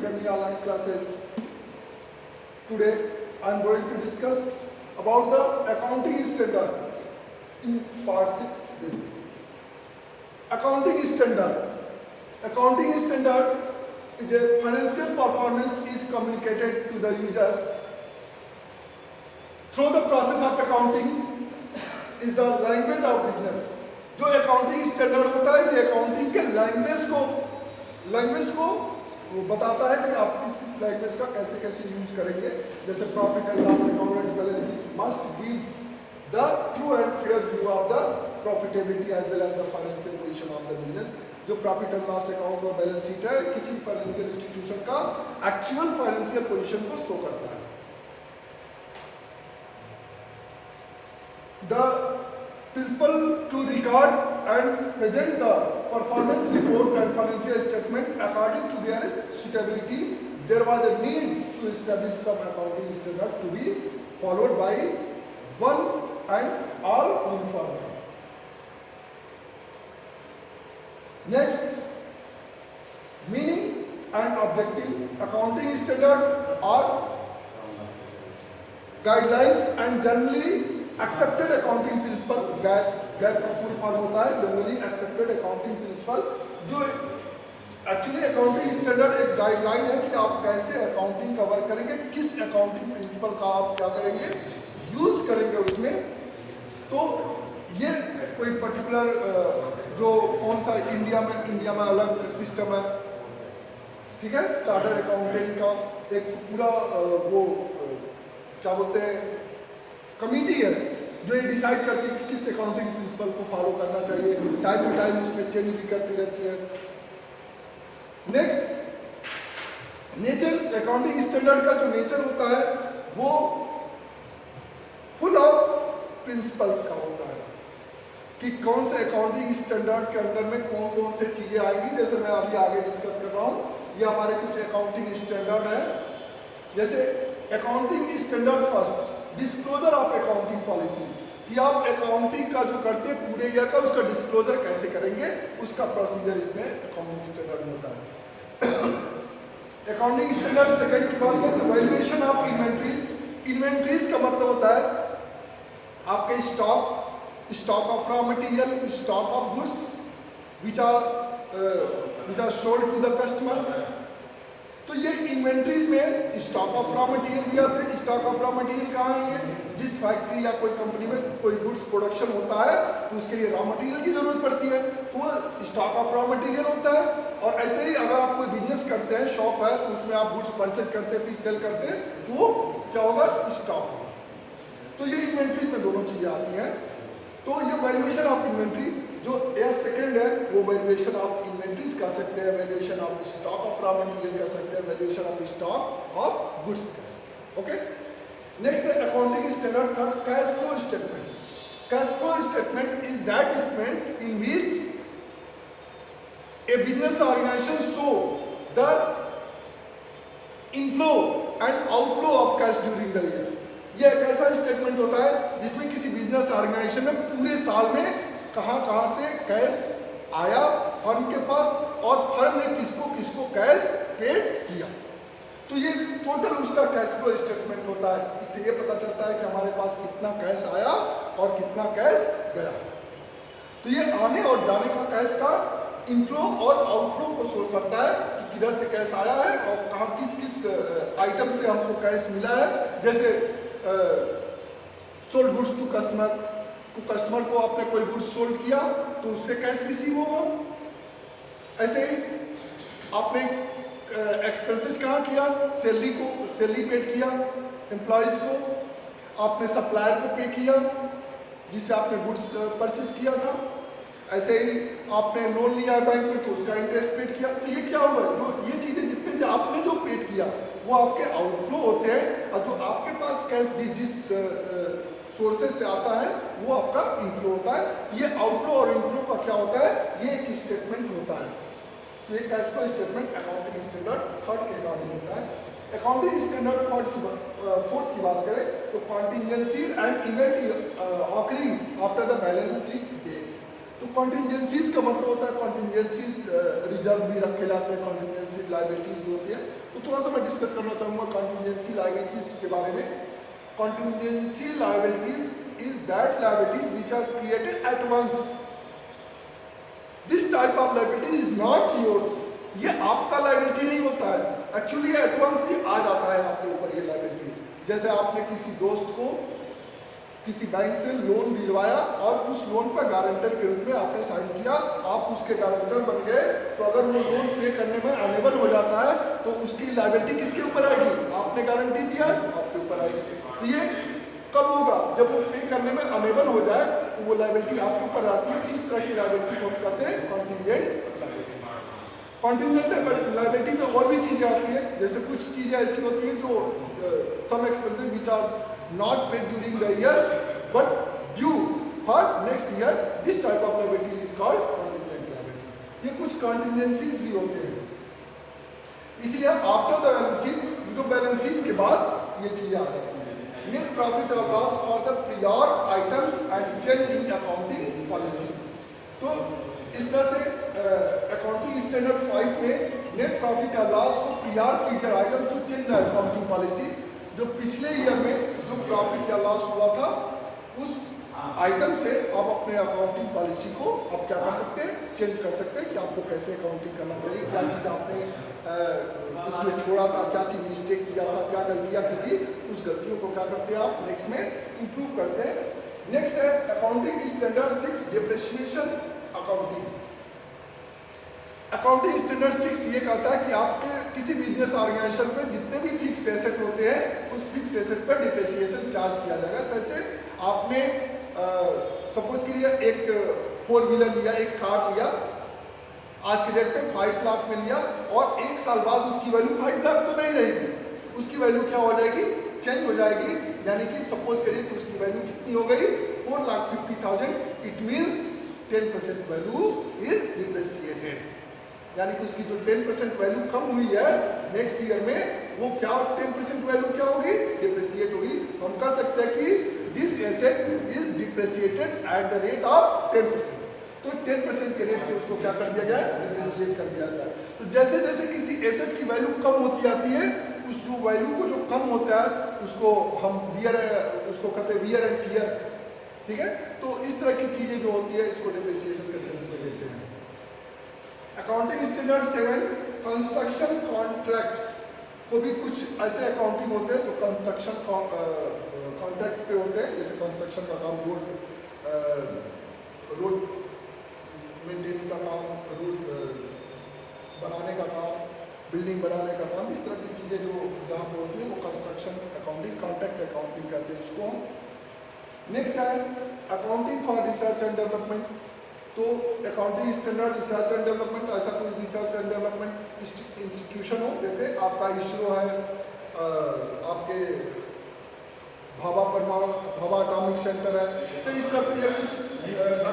Academy online classes. Today I am going to discuss about the accounting standard in part 6. Accounting standard. Accounting standard is a financial performance is communicated to the users through the process of accounting is the language of business. जो accounting standard होता है ये accounting के language को वो बताता है कि आप किस लैंग्वेज का कैसे कैसे यूज करेंगे. जैसे profit and loss account and balance sheet must give the true and fair view of the profitability as well as the financial position of the business. जो प्रॉफिट एंड लॉस अकाउंट और balance sheet है किसी financial institution का actual financial position को show करता है. The principle to record and present the performance report and financial statement according to their suitability. There was a need to establish some accounting standard to be followed by one and all uniformly. Next, meaning and objective. Accounting standards are guidelines and generally accepted accounting principle. Gap का full form होता है generally accepted accounting principle. जो actually accounting standard एक guideline है कि आप कैसे accounting cover करेंगे, किस अकाउंटिंग प्रिंसिपल का आप क्या करेंगे यूज करेंगे उसमें. तो ये कोई पर्टिकुलर जो कौन सा इंडिया में अलग सिस्टम है, ठीक है. चार्टर्ड अकाउंटेंट का एक पूरा वो क्या बोलते हैं कमिटी है जो ये डिसाइड करती है कि किस अकाउंटिंग प्रिंसिपल को फॉलो करना चाहिए. टाइम टू टाइम उसमें चेंज भी करती रहती है. Next, nature. अकाउंटिंग स्टैंडर्ड का जो नेचर होता है वो फुल ऑफ प्रिंसिपल्स का होता है कि कौन से अकाउंटिंग स्टैंडर्ड के अंदर में कौन कौन से चीजें आएंगी. जैसे मैं अभी आगे डिस्कस कर रहा हूँ, ये हमारे कुछ अकाउंटिंग स्टैंडर्ड है. जैसे accounting standard first, disclosure of accounting policy, कि आप अकाउंटिंग का जो करते हैं पूरे ईयर का उसका डिस्क्लोजर कैसे करेंगे, उसका प्रोसीजर इसमें अकाउंटिंग स्टैंडर्ड होता है. अकाउंटिंग स्टैंडर्ड सेकंड की बात करें तो वैल्यूएशन ऑफ इन्वेंट्रीज. इन्वेंट्रीज का मतलब होता है आपके stock of raw material, stock of goods which are sold to the customers. तो ये इन्वेंट्रीज में स्टॉक ऑफ रॉ मटेरियल भी आते हैं. स्टॉक ऑफ रॉ मटेरियल कहाँ आएंगे, जिस फैक्ट्री या कोई कंपनी में कोई गुड्स प्रोडक्शन होता है तो उसके लिए रॉ मटेरियल की जरूरत पड़ती है, तो वो स्टॉक ऑफ रॉ मटेरियल होता है. और ऐसे ही अगर आप कोई बिजनेस करते हैं, शॉप है, तो उसमें आप गुड्स परचेज करते हैं फिर सेल करते हैं, तो वो क्या होगा, स्टॉक होगा. तो ये इन्वेंट्री में दोनों चीजें आती हैं. तो ये वैल्यूएशन ऑफ इन्वेंट्री जो सेकंड है वो वैल्यूएशन ऑफ इन्वेंट्रीज कर सकते हैं, valuation of stock of raw material कर सकते हैं, valuation of stock of goods कर सकते हैं. ओके. नेक्स्ट है accounting standard third, cash flow statement. Cash flow statement is that statement in which a business organisation show the inflow and outflow of cash during the year. यह एक ऐसा statement होता है जिसमें किसी बिजनेस ऑर्गेनाइजेशन में पूरे साल में कहां से कैश आया फर्म के पास और फर्म ने किसको किसको कैश पेड किया. तो ये टोटल उसका कैश फ्लो स्टेटमेंट होता है. इससे ये पता चलता है कि हमारे पास कितना कैश आया और कितना कैश गया. तो ये आने और जाने का कैश का इनफ्लो और आउटफ्लो को शो करता है कि किधर से कैश आया है और कहाँ किस किस आइटम से हमको कैश मिला है. जैसे सोल्ड गुड्स टू कस्टमर, तो कस्टमर को आपने कोई गुड्स सोल्ड किया तो उससे कैश रिसीव होगा. ऐसे ही आपने एक्सपेंसेस कहाँ किया, सैलरी पेड किया एम्प्लॉयज को, आपने सप्लायर को पे किया जिससे आपने गुड्स परचेज किया था. ऐसे ही आपने लोन लिया बैंक में तो उसका इंटरेस्ट पेड किया. तो ये क्या हुआ, जो ये चीजें जितने भी आपने जो पेड किया वो आपके आउटफ्लो होते हैं, और जो आपके पास कैश जिस सोर्सेज से आता है वो आपका इनफ्लो होता है. ये आउटफ्लो और इनफ्लो का क्या होता है, ये एक स्टेटमेंट होता है. तो ये cash flow statement accounting standard third के अकॉर्डिंग होता है. अकाउंटिंग स्टैंडर्ड फोर्थ की बात करें तो contingency and event occurring after the balance sheet date. तो कॉन्टिजेंसीज का मतलब होता है कॉन्टिजेंसीज रिजर्व भी रखे जाते हैं, कॉन्टिजेंसी लायबिलिटीज भी होती है। तो थोड़ा सा मैं डिस्कस करना चाहूँगा कॉन्टिजेंसी लायबिलिटीज के बारे में। Contingency liabilities is that liabilities which are created at once. This type of liability is not yours. ये आपका लायबिलिटी नहीं होता है, एक्चुअली एट वंस ही आ जाता है आपके ऊपर ये लायबिलिटी। जैसे आपने किसी दोस्त को किसी बैंक से लोन दिलवाया और उस लोन पर गारंटर के रूप में आपने साइन किया, आप उसके गारंटर बन गए, तो अगर वो लोन पे करने में अनेबल हो जाता है तो उसकी लायबिलिटी किसके ऊपर आएगी? आपने गारंटी दिया, आपके ऊपर आएगी। तो ये कब होगा? जब वो पे करने में अनेबल हो जाए तो वो लायबिलिटी आपके ऊपर आती है। तो इस तरह की लायबिलिटी को हम कहते हैं कॉन्टिजेंट लायबिलिटी। कॉन्टिजेंट लायबिलिटी में और भी चीजें आती है, जैसे कुछ चीजें ऐसी होती हैं जो some expenses which are not paid during the year but due for next year, this type of liability is called contingent liability। ये कुछ contingencies भी होते हैं। इसलिए after the balance sheet, जो बैलेंस शीट के बाद ये चीजें आ जाती हैं। net profit or loss for the prior items and change in accounting policy। तो इस तरह से अकाउंटिंग स्टैंडर्ड 5 में नेट प्रॉफिट या लॉस को prior figure item to change the accounting policy, जो पिछले ईयर में जो प्रॉफिट या लॉस हुआ था उस आइटम से आप अपने अकाउंटिंग पॉलिसी को आप क्या कर सकते हैं? चेंज कर सकते हैं कि आपको कैसे अकाउंटिंग करना चाहिए, क्या चीज़ आपने उसमें छोड़ा था, क्या चीज़ मिस्टेक किया था, क्या गलतियाँ की थी, उस गलतियों को क्या करते हैं आप नेक्स्ट में इम्प्रूव करते हैं। नेक्स्ट है accounting standard 6 depreciation accounting. Accounting standard 6 ये कहता है कि आपके किसी बिजनेस ऑर्गेनाइजेशन में जितने भी फिक्स एसेट होते हैं उस फिक्स एसेट पर डिप्रिसिएशन चार्ज किया जाएगा। जैसे आपने सपोज के लिए एक 4 व्हीलर लिया, एक कार लिया, आज के डेट पे 5 लाख में लिया और 1 साल बाद उसकी वैल्यू 5 लाख तो नहीं रहेगी, उसकी वैल्यू क्या हो जाएगी? चेंज हो जाएगी। यानी कि सपोज करिए कि उसकी वैल्यू कितनी हो गई? 4,50,000। It means 10% value is depreciated. यानी कि उसकी जो 10% वैल्यू कम हुई है नेक्स्ट ईयर में, वो क्या 10% वैल्यू क्या होगी? डिप्रिसिएट होगी। तो हम कह सकते हैं कि this asset is depreciated at the rate of 10%। तो 10% के रेट से उसको क्या कर दिया गया? डिप्रिसिएट कर दिया गया। तो जैसे जैसे किसी एसेट की वैल्यू कम होती आती है, उस जो वैल्यू को जो कम होता है उसको हम उसको कहते हैं वियर एंड टियर। ठीक है, तो इस तरह की चीजें जो होती है इसको डिप्रिसिएशन के सेंस में लेते हैं। अकाउंटिंग स्टैंडर्ड 7 कंस्ट्रक्शन कॉन्ट्रैक्ट्स को भी कुछ ऐसे अकाउंटिंग होते हैं जो कंस्ट्रक्शन कॉन्ट्रैक्ट पे होते हैं, जैसे कंस्ट्रक्शन का काम, रोड मेंटेनिंग का काम, रोड बनाने का काम, बिल्डिंग बनाने का काम, इस तरह की चीज़ें जो जहाँ पे होती है वो कंस्ट्रक्शन अकाउंटिंग, कॉन्ट्रैक्ट अकाउंटिंग कहते हैं उसको हम। नेक्स्ट है accounting for research and development. तो accounting standard research and development, ऐसा कोई रिसर्च एंड डेवलपमेंट इंस्टीट्यूशन हो, जैसे आपका इसरो है, आपके भाभा एटॉमिक सेंटर है, तो इस तरह से ये कुछ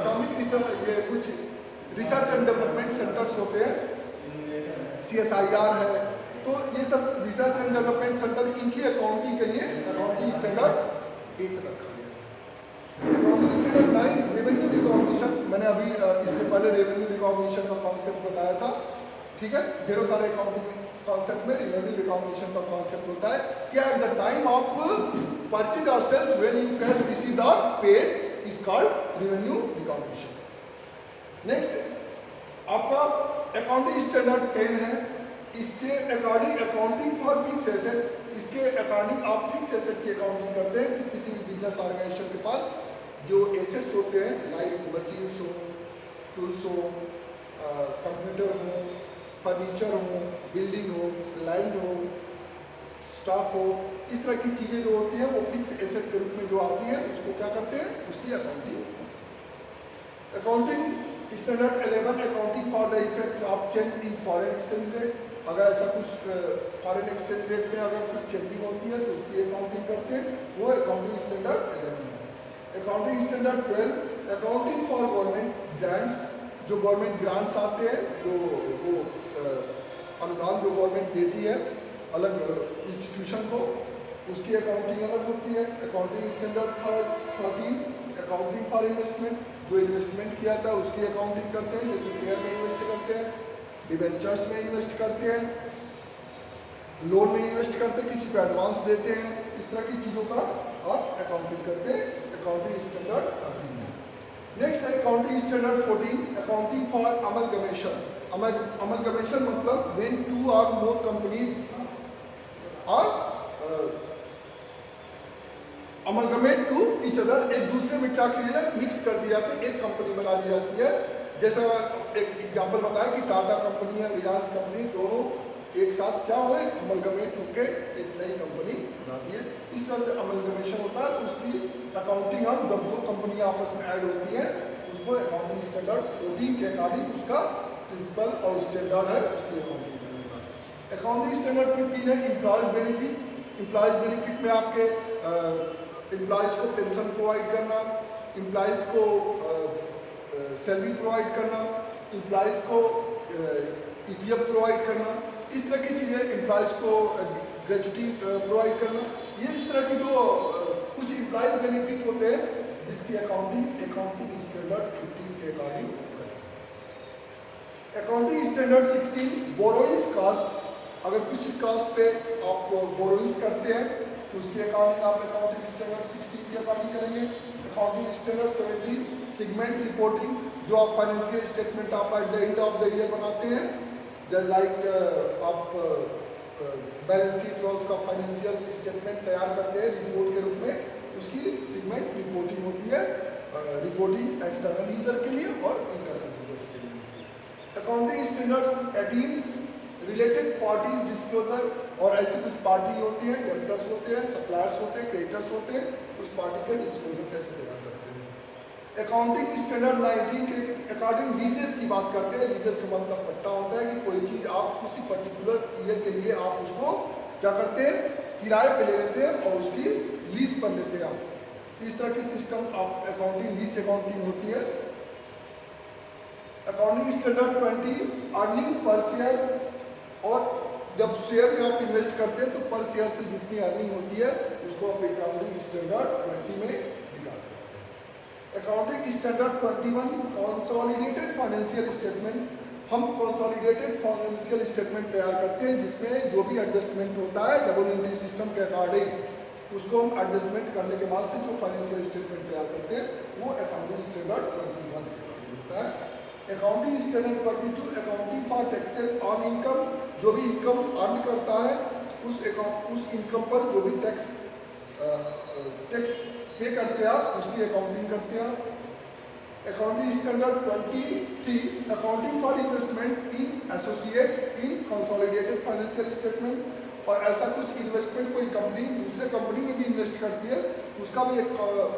एटॉमिक रिसर्च, ये कुछ रिसर्च एंड डेवलपमेंट सेंटर्स होते हैं, CSIR है। तो ये सब रिसर्च एंड डेवलपमेंट सेंटर, इनकी अकाउंटिंग के लिए अकाउंटिंग स्टैंडर्ड 8 रखा गया। Accounting standard 9 revenue recognition. मैंने अभी इससे पहले रेवेन्यू रिकॉग्निशन का कॉन्सेप्ट बताया था। ठीक है, ढेरों सारे अकाउंटिंग कॉन्सेप्ट में रेवेन्यू रिकॉग्निशन का कॉन्सेप्ट होता है कि at the time of purchase और sales when you cash received और paid is called revenue recognition. Next आपका अकाउंटिंग स्टैंडर्ड 10 है। इसके according accounting for fix asset, इसके अकॉर्डिंग आप फिक्स एसेट की अकाउंटिंग करते हैं कि किसी भी बिजनेस ऑर्गेनाइजेशन के पास जो एसेट्स होते हैं, लाइक मशीन्स हो, टूल्स हो, कंप्यूटर हो, फर्नीचर हो, बिल्डिंग हो, लैंड हो, स्टॉक हो, इस तरह की चीज़ें जो होती हैं वो फिक्स एसेट के रूप में जो आती है उसको क्या करते हैं? उसकी accounting. Accounting standard 11 accounting for the effect of change in foreign exchange rate. अगर ऐसा कुछ फॉरेन एक्सचेंज रेट में अगर कुछ चेंजिंग होती है तो उसकी अकाउंटिंग करते हैं, वो अकाउंटिंग स्टैंडर्ड 11 है। Accounting standard 12 accounting for government grants. जो गवर्नमेंट ग्रांट्स आते हैं, जो वो अनुदान जो गवर्नमेंट देती है अलग इंस्टीट्यूशन को, उसकी अकाउंटिंग अलग होती है। Accounting standard 13 accounting for investment, जो इन्वेस्टमेंट किया था उसकी अकाउंटिंग करते हैं, जैसे शेयर में इन्वेस्ट करते हैं, डिबेंचर्स में इन्वेस्ट करते हैं, लोन में इन्वेस्ट करते हैं, किसी को एडवांस देते हैं, इस तरह की चीज़ों का आप अकाउंटिंग करते हैं अकाउंटिंग स्टैंडर्ड 13 में। नेक्स्ट है accounting standard 14, accounting for amalgamation. Amalgamation मतलब when 2 or more companies are amalgamate to each other, एक दूसरे में क्या किया जाए, मिक्स कर दिया जाता है, एक कंपनी बना दी जाती है। जैसा एक एग्जांपल बताया कि टाटा कंपनी है, रिलायंस कंपनी, दोनों एक साथ क्या हो गए, अमलगमेट होकर एक नई कंपनी बना दी है। इस तरह से अमलगमेशन होता है, तो उसकी अकाउंटिंग हम जब 2 कंपनियां आपस में ऐड होती हैं उसको अकाउंटिंग स्टैंडर्ड 14 के अकॉर्डिंग उसका प्रिंसिपल और स्टैंडर्ड है उसकी अकाउंटिंग करने का। अकाउंटिंग स्टैंडर्ड 15 है एम्प्लॉयज बेनिफिट। एम्प्लॉयज बेनिफिट में आपके एम्प्लॉयज़ को पेंशन प्रोवाइड करना, एम्प्लॉयज़ को सैलरी प्रोवाइड करना, एम्प्लॉयज़ को EPF प्रोवाइड करना, इस तरह की चीज़ें, एम्प्लॉयज़ को ग्रेजुटी प्रोवाइड करना, ये इस तरह की जो कुछ एम्प्लॉयज़ बेनिफिट होते हैं जिसकी अकाउंटिंग स्टैंडर्ड 15 के अकॉर्डिंग करें। Accounting standard 16 borrowings cost. अगर कुछ कास्ट पे आप बोरोइंग्स करते हैं तो उसके अकॉर्डिंग आप अकाउंटिंग स्टैंडर्ड 16 के अकॉर्डिंग करेंगे। अकाउंटिंग स्टैंडर्ड 17 सेगमेंट रिपोर्टिंग, जो आप फाइनेंशियल स्टेटमेंट आप at the end of the year बनाते हैं, जैसे लाइक आप बैलेंस शीट और उसका फाइनेंशियल स्टेटमेंट तैयार करते हैं रिपोर्ट के रूप में, उसकी सेगमेंट रिपोर्टिंग होती है, रिपोर्टिंग एक्सटर्नल यूजर के लिए और इंटरनल यूजर्स के लिए। Accounting standards 18 related parties disclosure, और ऐसी कुछ पार्टी होती है, डेब्टर्स होते हैं, सप्लायर्स होते हैं, क्रेडिटर्स होते हैं, उस पार्टी के डिस्क्लोजर कैसे तैयार करते हैं। अकाउंटिंग स्टैंडर्ड 19 के अकॉर्डिंग लीजेस की बात करते हैं। लीजेस का मतलब पट्टा होता है कि कोई चीज़ आप किसी पर्टिकुलर ईयर के लिए आप उसको क्या करते हैं, किराए पे ले लेते हैं और उसकी लीज पर लेते हैं आप। इस तरह की सिस्टम आप अकाउंटिंग लीज अकाउंटिंग होती है। Accounting standard 20 earning per share, और जब शेयर में आप इन्वेस्ट करते हैं तो पर शेयर से जितनी अर्निंग होती है उसको आप अकाउंटिंग स्टैंडर्ड 20 में निकालते हैं। Accounting standard 21 consolidated financial statement. हम कंसोलिडेटेड फाइनेंशियल स्टेटमेंट तैयार करते हैं जिसमें जो भी एडजस्टमेंट होता है डबल एंट्री सिस्टम के अकॉर्डिंग उसको हम एडजस्टमेंट करने के बाद से जो फाइनेंशियल स्टेटमेंट तैयार करते हैं वो अकाउंटिंग स्टैंडर्ड 21 के अकॉर्डिंग होता है। Accounting standard 22 accounting for taxes on income, जो भी इनकम अर्न करता है उस इनकम पर जो भी टैक्स पे करते हैं उसकी अकाउंटिंग करते हैं। Accounting standard 23 accounting for investment in associates in consolidated financial statement, और ऐसा कुछ इन्वेस्टमेंट कोई कंपनी दूसरे कंपनी में भी इन्वेस्ट करती है उसका भी एक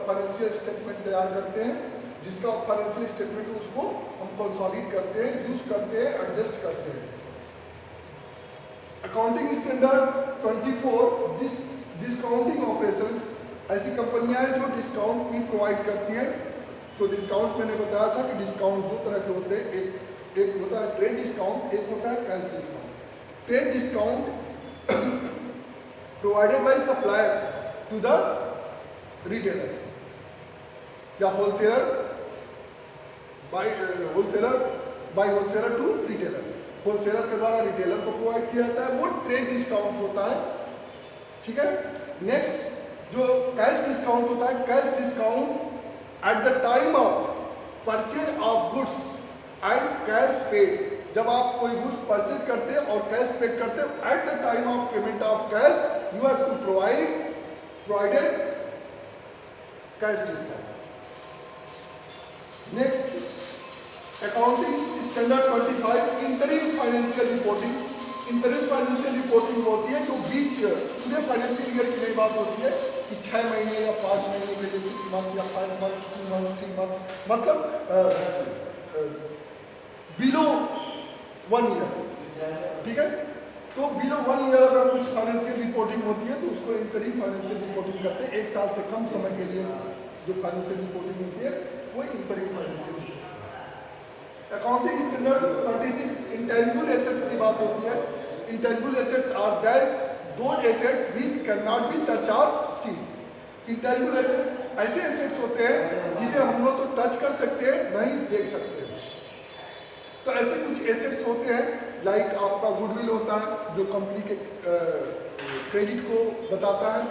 फाइनेंशियल स्टेटमेंट तैयार करते हैं, जिसका फाइनेंशियल स्टेटमेंट उसको हम कंसोलिडेट करते हैं, यूज करते हैं, एडजस्ट करते हैं। अकाउंटिंग स्टैंडर्ड 24 डिस्काउंटिंग ऑपरेशंस, ऐसी कंपनियां हैं जो डिस्काउंट भी प्रोवाइड करती हैं। तो डिस्काउंट मैंने बताया था कि डिस्काउंट 2 तरह के होते हैं, एक होता है ट्रेड डिस्काउंट, एक होता है cash discount. Trade discount provided by supplier to the retailer या wholesaler by wholesaler to retailer, wholesaler के द्वारा रिटेलर को प्रोवाइड किया जाता है, वो ट्रेड डिस्काउंट होता है। ठीक है। नेक्स्ट जो कैश डिस्काउंट होता है, cash discount at the time of purchase of goods and cash paid, जब आप कोई गुड्स परचेज करते हैं और कैश पेड करते हैं, at the time of payment of cash you have to provided cash discount. Next accounting standard 25 interim financial reporting. Interim financial reporting होती है जो बीच पूरे फाइनेंशियल ईयर की नई बात होती है कि 6 महीने या 5 महीने के लिए 6 मंथ या 5 मंथ 2 मंथ 3 मंथ, मतलब बिलो 1 ईयर। ठीक है। तो बिलो 1 ईयर अगर कुछ फाइनेंशियल रिपोर्टिंग होती है तो उसको इंटरिम फाइनेंशियल रिपोर्टिंग करते हैं। 1 साल से कम समय के लिए जो फाइनेंशियल रिपोर्टिंग होती है वो interim financial. Accounting standard 26 intangible assets की बात होती है। Intangible assets are those assets which can not be touch और सीन। इंटेंजिबल एसेट्स ऐसे एसेट्स होते हैं जिसे हम लोग तो टच कर सकते हैं, नहीं देख सकते हैं। तो ऐसे कुछ एसेट्स होते हैं, लाइक आपका गुडविल होता है जो कंपनी के क्रेडिट को बताता है।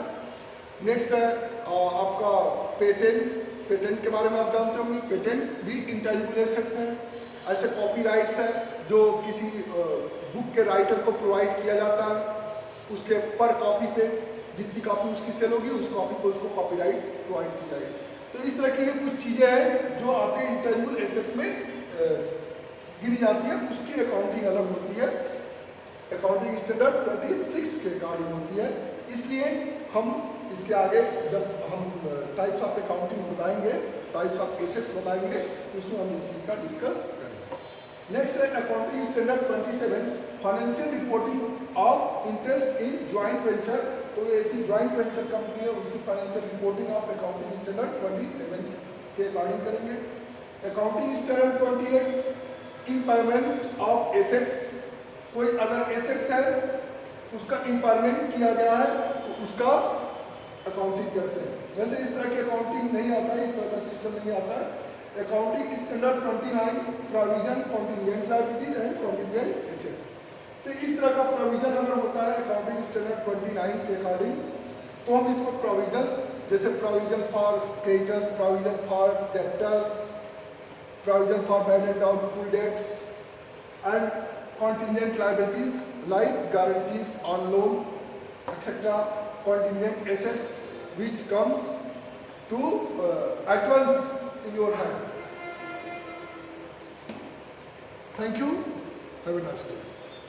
नेक्स्ट है आपका पेटेंट। पेटेंट के बारे में आप जानते होंगे, पेटेंट भी इंटेंजिबल एसेट्स हैं। ऐसे कॉपीराइट्स हैं जो किसी बुक के राइटर को प्रोवाइड किया जाता है, उसके पर कॉपी पे जितनी कॉपी उसकी सेल होगी उस कॉपी पे उसको कॉपीराइट प्रोवाइड की जाएगी। तो इस तरह की ये कुछ चीज़ें हैं जो आपके इंटेंजिबल एसेट्स में गिनी जाती है, उसकी अकाउंटिंग अलग होती है, अकाउंटिंग स्टैंडर्ड 26 के अकॉर्डिंग होती है। इसलिए हम इसके आगे जब हम टाइप्स ऑफ अकाउंटिंग बताएंगे, टाइप्स ऑफ एसेट्स बताएंगे, तो उसमें हम इस चीज़ का डिस्कस करेंगे। नेक्स्ट है accounting standard 27, financial reporting of interest in joint venture. तो ऐसी ज्वाइंट वेंचर कंपनी है, उसकी financial reporting of accounting standard 27 के अकॉर्डिंग करेंगे। Accounting standard 28, impairment of assets. कोई अगर एसेट्स है उसका इम्पायरमेंट किया गया है तो उसका अकाउंटिंग करते हैं। वैसे इस तरह की अकाउंटिंग नहीं आता है, इस तरह का सिस्टम नहीं आता है। Accounting standard 29, provision contingent liabilities and contingent asset. तो इस तरह का प्रोविजन अगर होता है अकाउंटिंग स्टैंडर्ड 29 के अकॉर्डिंग, तो हम इसको प्रोविजंस जैसे provision for creditors, provision for debtors, provision for bad and doubtful debts, and contingent liabilities like guarantees on loan, etc. Contingent assets which comes to at once in your hand. Thank you. Have a nice day.